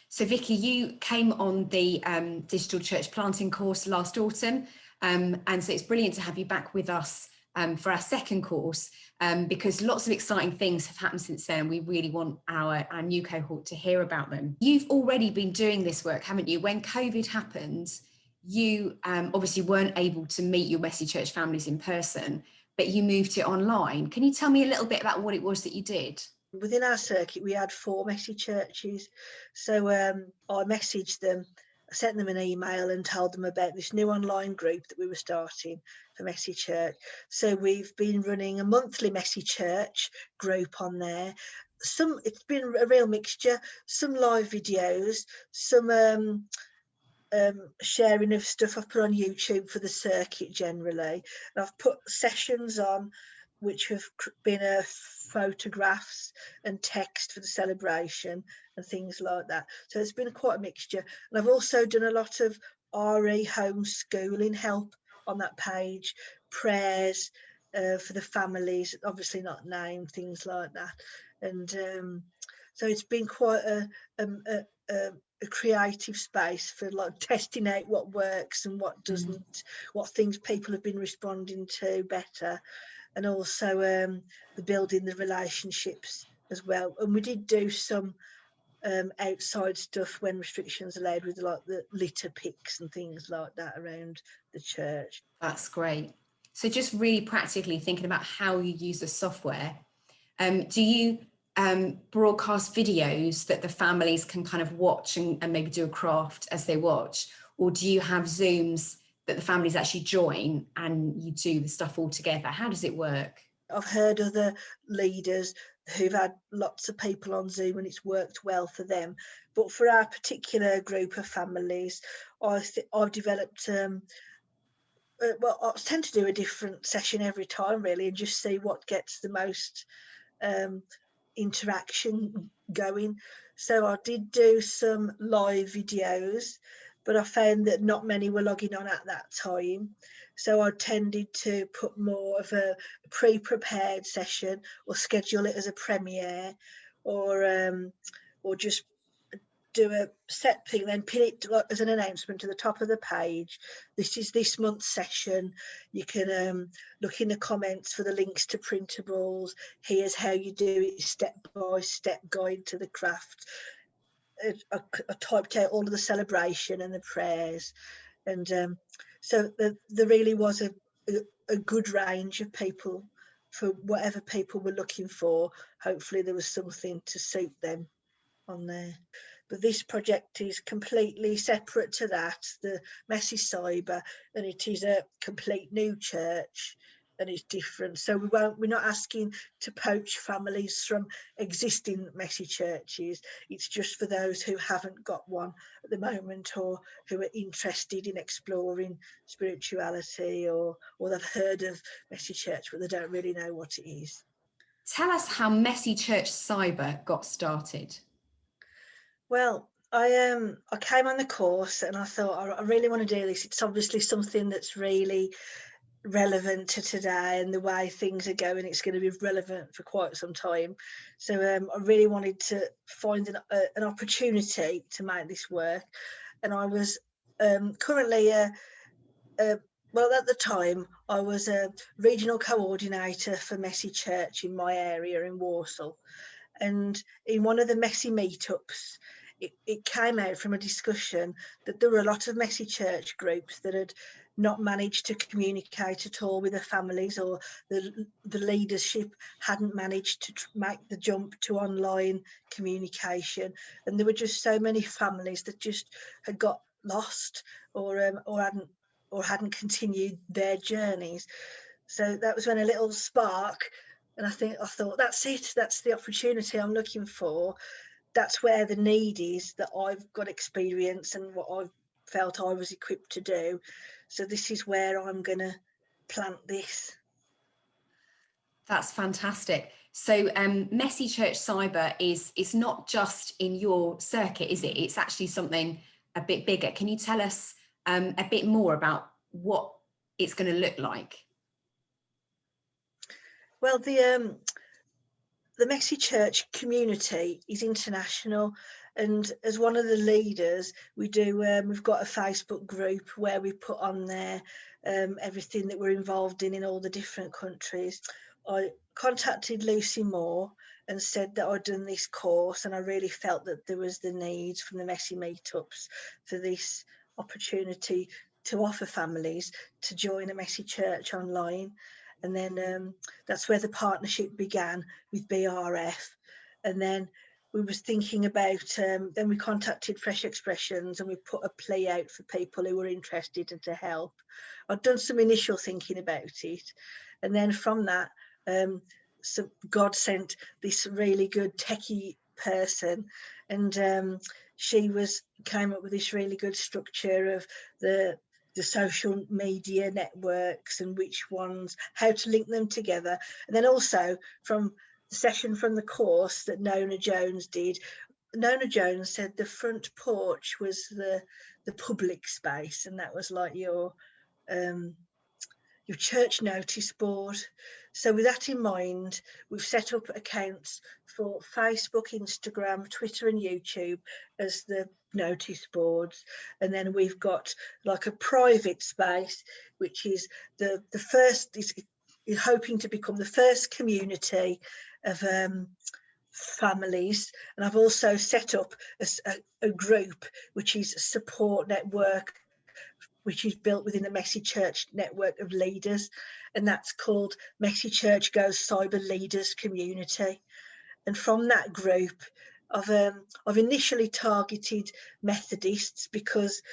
So Vickie, you came on the digital church planting course last autumn, and so it's brilliant to have you back with us for our second course, because lots of exciting things have happened since then. We really want our new cohort to hear about them. You've already been doing this work, haven't you? When COVID happened, you obviously weren't able to meet your Messy Church families in person, but you moved it online. Can you tell me a little bit about what it was that you did? Within our circuit, we had 4 Messy churches. So I messaged them, sent them an email and told them about this new online group that we were starting for Messy Church. So we've been running a monthly Messy Church group on there. It's been a real mixture, some live videos, some sharing of stuff I've put on YouTube for the circuit generally. And I've put sessions on which have been photographs and text for the celebration and things like that. So it's been quite a mixture. And I've also done a lot of RE homeschooling help on that page, prayers for the families, obviously not named, things like that. And so it's been quite a creative space for like testing out what works and what doesn't, what things people have been responding to better, and also the building the relationships as well. And we did do some outside stuff when restrictions allowed, with like the litter picks and things like that around the church. That's great. So just really practically thinking about how you use the software, do you broadcast videos that the families can kind of watch and maybe do a craft as they watch, or do you have Zooms that the families actually join and you do the stuff all together? How does it work? I've heard other leaders who've had lots of people on Zoom and it's worked well for them, but for our particular group of families, I've developed well, I tend to do a different session every time really, and just see what gets the most interaction going. So I did do some live videos, but I found that not many were logging on at that time. So I tended to put more of a pre-prepared session, or schedule it as a premiere, or just do a set thing, then pin it as an announcement to the top of the page. This is this month's session. You can look in the comments for the links to printables. Here's how you do it, step-by-step guide to the craft. I typed out all of the celebration and the prayers, and so there really was a good range of people for whatever people were looking for. Hopefully there was something to suit them on there. But this project is completely separate to that, the Messy Cyber, and it is a complete new church and it's different. So we're not asking to poach families from existing Messy churches. It's just for those who haven't got one at the moment, or who are interested in exploring spirituality, or they've heard of Messy Church but they don't really know what it is. Tell us how Messy Church Cyber got started. Well, I came on the course and I thought I really want to do this. It's obviously something that's really relevant to today and the way things are going. It's going to be relevant for quite some time. So I really wanted to find an opportunity to make this work. And I was currently well, at the time, I was a regional coordinator for Messy Church in my area in Warsaw. And in one of the Messy meetups, it came out from a discussion that there were a lot of Messy Church groups that had not managed to communicate at all with the families, or the leadership hadn't managed to make the jump to online communication. And there were just so many families that just had got lost, or hadn't continued their journeys. So that was when a little spark, and I thought, that's it, that's the opportunity I'm looking for. That's where the need is, that I've got experience and what I've felt I was equipped to do. So this is where I'm going to plant this. That's fantastic. So Messy Church Cyber is not just in your circuit, is it? It's actually something a bit bigger. Can you tell us a bit more about what it's going to look like? Well, the Messy Church community is international, and as one of the leaders, we've got a Facebook group where we put on there everything that we're involved in all the different countries. I contacted Lucy Moore and said that I'd done this course, and I really felt that there was the need from the Messy meetups for this opportunity to offer families to join a Messy Church online. And then that's where the partnership began with BRF. And then we was thinking about, then we contacted Fresh Expressions and we put a plea out for people who were interested and to help. I'd done some initial thinking about it. And then from that, so God sent this really good techie person, and she came up with this really good structure of the social media networks and which ones, how to link them together. And then also from the session from the course that Nona Jones did, Nona Jones said the front porch was the public space, and that was like your church notice board. So with that in mind, we've set up accounts for Facebook, Instagram, Twitter and YouTube as the notice boards. And then we've got like a private space, which is the first, is hoping to become the first community of families. And I've also set up a group, which is a support network, which is built within the Messy Church network of leaders, and that's called Messy Church Goes Cyber Leaders Community. And from that group, I've initially targeted Methodists because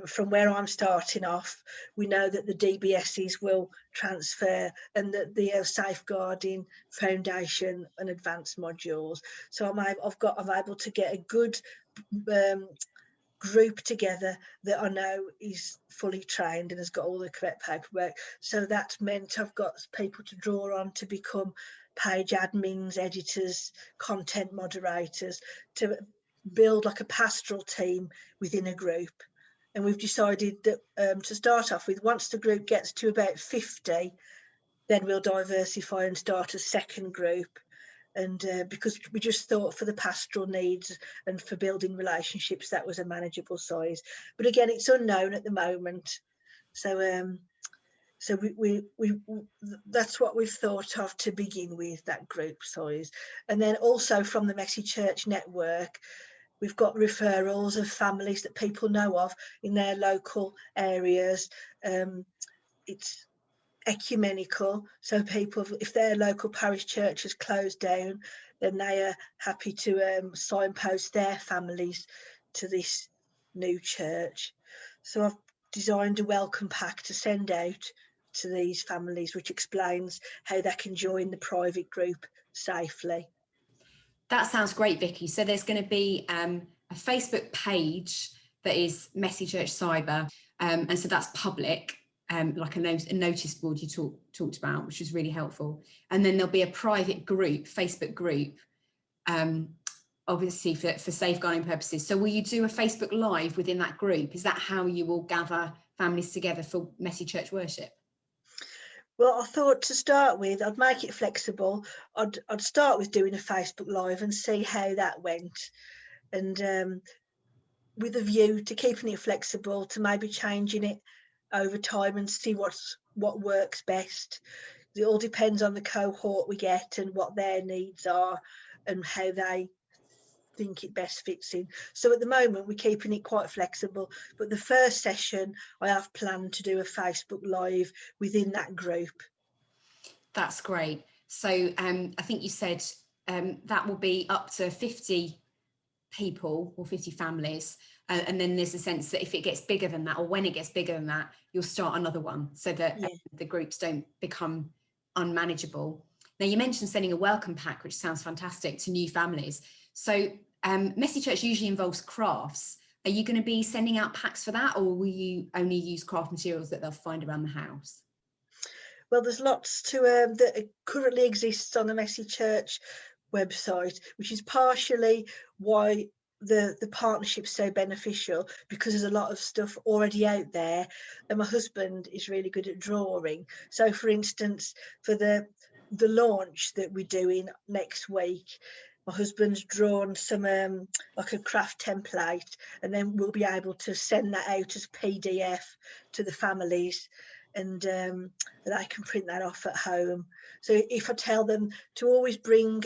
from where I'm starting off, we know that the DBSs will transfer and that the safeguarding foundation and advanced modules. So I'm able to get a good group together that I know is fully trained and has got all the correct paperwork. So that's meant I've got people to draw on to become page admins, editors, content moderators, to build like a pastoral team within a group. And we've decided that to start off with, once the group gets to about 50, then we'll diversify and start a second group. And because we just thought for the pastoral needs and for building relationships, that was a manageable size. But again, it's unknown at the moment. So we that's what we've thought of to begin with, that group size. And then also from the Messy Church network, we've got referrals of families that people know of in their local areas. It's ecumenical, so people, if their local parish church has closed down, then they are happy to signpost their families to this new church. So I've designed a welcome pack to send out to these families, which explains how they can join the private group safely. That sounds great, Vickie. So there's going to be a Facebook page that is Messy Church Cyber, and so that's public. Like a notice board you talked about, which is really helpful. And then there'll be a private group, Facebook group, obviously for safeguarding purposes. So will you do a Facebook Live within that group? Is that how you will gather families together for Messy Church worship? Well, I thought to start with, I'd make it flexible. I'd start with doing a Facebook Live and see how that went. And with a view to keeping it flexible, to maybe changing it over time and see what works best. It all depends on the cohort we get and what their needs are and how they think it best fits in. So at the moment we're keeping it quite flexible, but the first session I have planned to do a Facebook Live within that group. That's great. So I think you said that will be up to 50 people or 50 families, and then there's a sense that if it gets bigger than that, or when it gets bigger than that, you'll start another one so that the groups don't become unmanageable. Now, you mentioned sending a welcome pack, which sounds fantastic, to new families. So Messy Church usually involves crafts. Are you going to be sending out packs for that, or will you only use craft materials that they'll find around the house? Well, there's lots to that currently exists on the Messy Church website, which is partially why the partnership's so beneficial, because there's a lot of stuff already out there, and my husband is really good at drawing. So for instance, for the the launch that we're doing next week, my husband's drawn some like a craft template, and then we'll be able to send that out as PDF to the families, and they can print that off at home. So if I tell them to always bring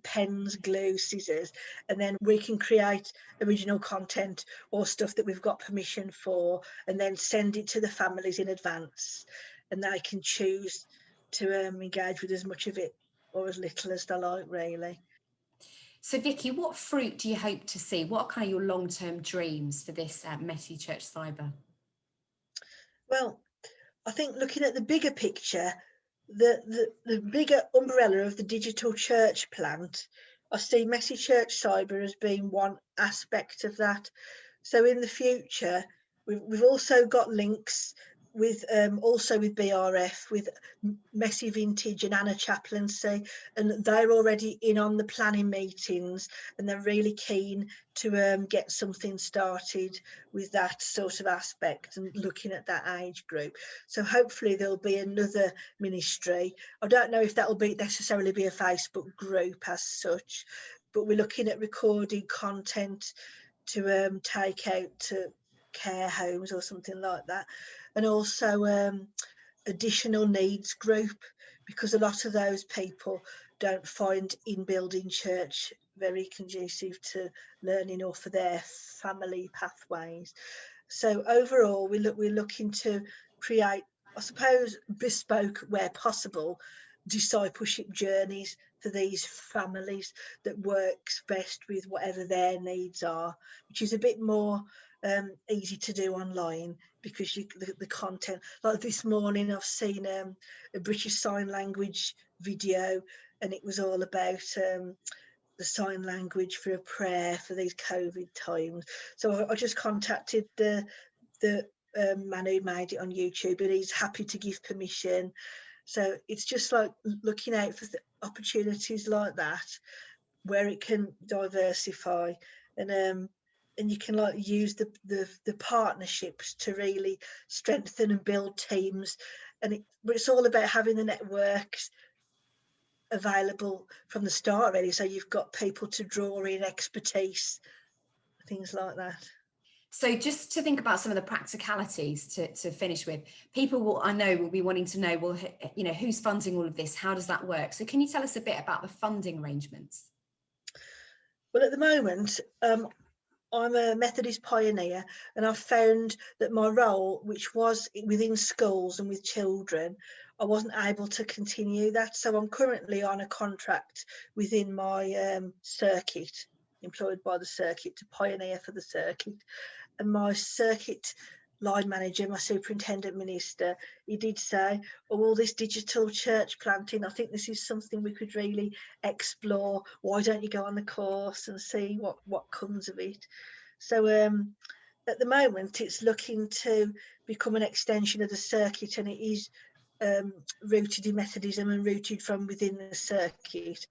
pens, glue, scissors, and then we can create original content or stuff that we've got permission for, and then send it to the families in advance, and they can choose to engage with as much of it or as little as they like, really. So Vickie, what fruit do you hope to see? What are kind of your long-term dreams for this Methodist Church Cyber? Well, I think looking at the bigger picture, the bigger umbrella of the digital church plant, I see Methodist Church Cyber as being one aspect of that. So in the future, we've also got links with also with BRF, with Messy Vintage and Anna Chaplaincy, and they're already in on the planning meetings, and they're really keen to get something started with that sort of aspect and looking at that age group. So hopefully there'll be another ministry. I don't know if that will necessarily be a Facebook group as such, but we're looking at recording content to take out to care homes or something like that, and also additional needs group, because a lot of those people don't find in building church very conducive to learning or for their family pathways. So overall, we're looking to create, I suppose, bespoke where possible discipleship journeys for these families that works best with whatever their needs are, which is a bit more easy to do online, because the content, like this morning I've seen a British Sign Language video, and it was all about the sign language for a prayer for these COVID times. So I just contacted the man who made it on YouTube, and he's happy to give permission. So it's just like looking out for opportunities like that, where it can diversify, and you can like use the partnerships to really strengthen and build teams. And it's all about having the networks available from the start, really, so you've got people to draw in expertise, things like that. So just to think about some of the practicalities to finish with, people will be wanting to know, well, you know, who's funding all of this? How does that work? So can you tell us a bit about the funding arrangements? Well, at the moment, I'm a Methodist pioneer, and I've found that my role, which was within schools and with children, I wasn't able to continue that. So I'm currently on a contract within my circuit, employed by the circuit to pioneer for the circuit. And my circuit line manager, my superintendent minister, he did say, oh, all this digital church planting, I think this is something we could really explore. Why don't you go on the course and see what comes of it? So at the moment, it's looking to become an extension of the circuit, and it is rooted in Methodism and rooted from within the circuit.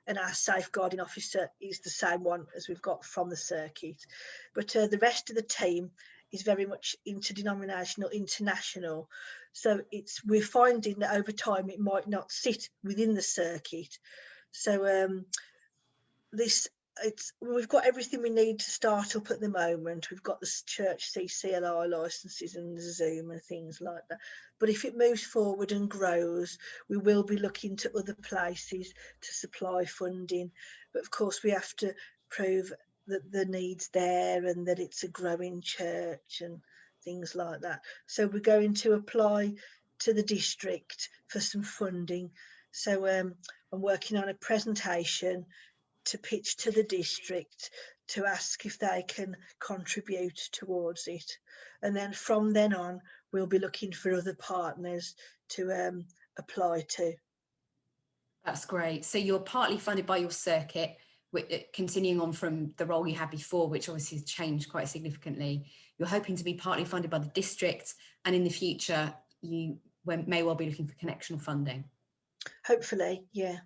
And our safeguarding officer is the same one as we've got from the circuit. But the rest of the team is very much interdenominational, international. So we're finding that over time it might not sit within the circuit. So we've got everything we need to start up at the moment. We've got the church CCLI licenses and the Zoom and things like that. But if it moves forward and grows, we will be looking to other places to supply funding. But of course, we have to prove that the need's there and that it's a growing church and things like that. So we're going to apply to the district for some funding. So I'm working on a presentation to pitch to the district to ask if they can contribute towards it, and then from then on we'll be looking for other partners to apply to. That's great. So you're partly funded by your circuit, continuing on from the role you had before, which obviously has changed quite significantly. You're hoping to be partly funded by the district, and in the future you may well be looking for connectional funding. Hopefully, yeah.